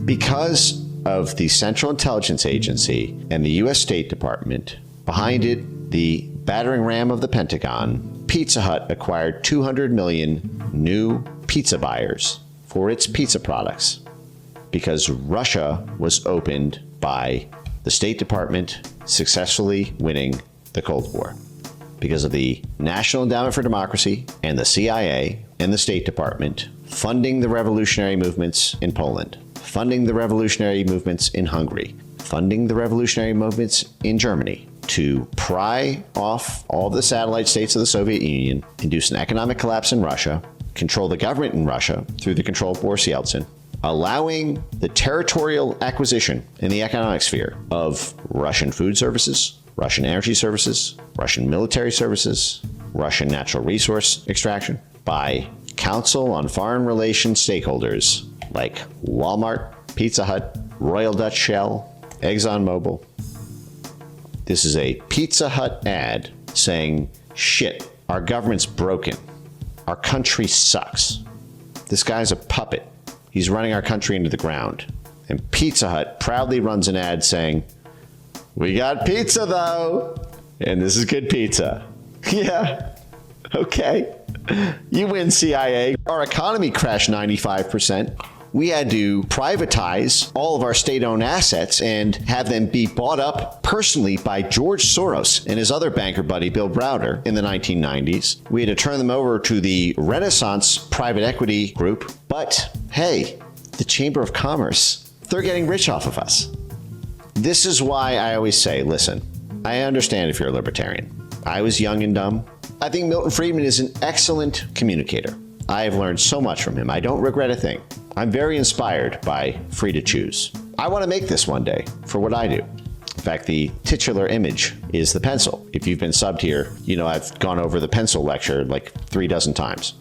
Because of the Central Intelligence Agency and the U.S. State Department, behind it, the battering ram of the Pentagon, Pizza Hut acquired 200 million new pizza buyers for its pizza products because Russia was opened by the State Department successfully winning the Cold War. Because of the National Endowment for Democracy and the CIA and the State Department funding the revolutionary movements in Poland, funding the revolutionary movements in Hungary, funding the revolutionary movements in Germany to pry off all the satellite states of the Soviet Union, induce an economic collapse in Russia, control the government in Russia through the control of Boris Yeltsin, allowing the territorial acquisition in the economic sphere of Russian food services, Russian energy services, Russian military services, Russian natural resource extraction by Council on Foreign Relations stakeholders like Walmart, Pizza Hut, Royal Dutch Shell, ExxonMobil. This is a Pizza Hut ad saying, shit, our government's broken. Our country sucks. This guy's a puppet. He's running our country into the ground. And Pizza Hut proudly runs an ad saying, we got pizza though, and this is good pizza. Yeah, okay. You win, CIA. Our economy crashed 95%. We had to privatize all of our state-owned assets and have them be bought up personally by George Soros and his other banker buddy, Bill Browder, in the 1990s. We had to turn them over to the Renaissance private equity group. But hey, the Chamber of Commerce, they're getting rich off of us. This is why I always say, listen, I understand if you're a libertarian. I was young and dumb. I think Milton Friedman is an excellent communicator. I have learned so much from him. I don't regret a thing. I'm very inspired by Free to Choose. I want to make this one day for what I do. In fact, the titular image is the pencil. If you've been subbed here, you know I've gone over the pencil lecture like 36 times.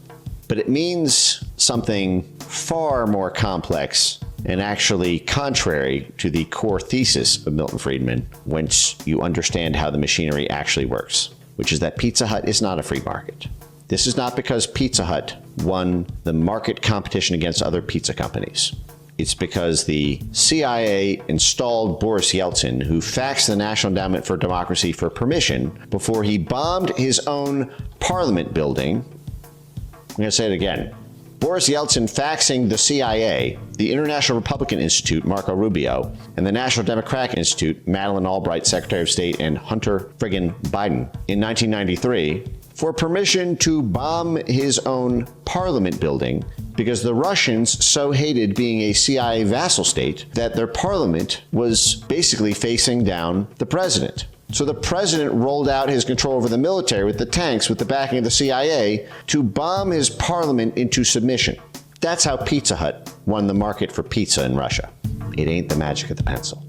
But it means something far more complex and actually contrary to the core thesis of Milton Friedman once you understand how the machinery actually works, which is that Pizza Hut is not a free market. This is not because Pizza Hut won the market competition against other pizza companies. It's because the CIA installed Boris Yeltsin, who faxed the National Endowment for Democracy for permission before he bombed his own parliament building. I'm going to say it again. Boris Yeltsin faxing the CIA, the International Republican Institute, Marco Rubio, and the National Democratic Institute, Madeleine Albright, Secretary of State, and Hunter friggin' Biden in 1993 for permission to bomb his own parliament building because the Russians so hated being a CIA vassal state that their parliament was basically facing down the president. So the president rolled out his control over the military with the tanks with the backing of the CIA to bomb his parliament into submission. That's how Pizza Hut won the market for pizza in Russia. It ain't the magic of the pencil.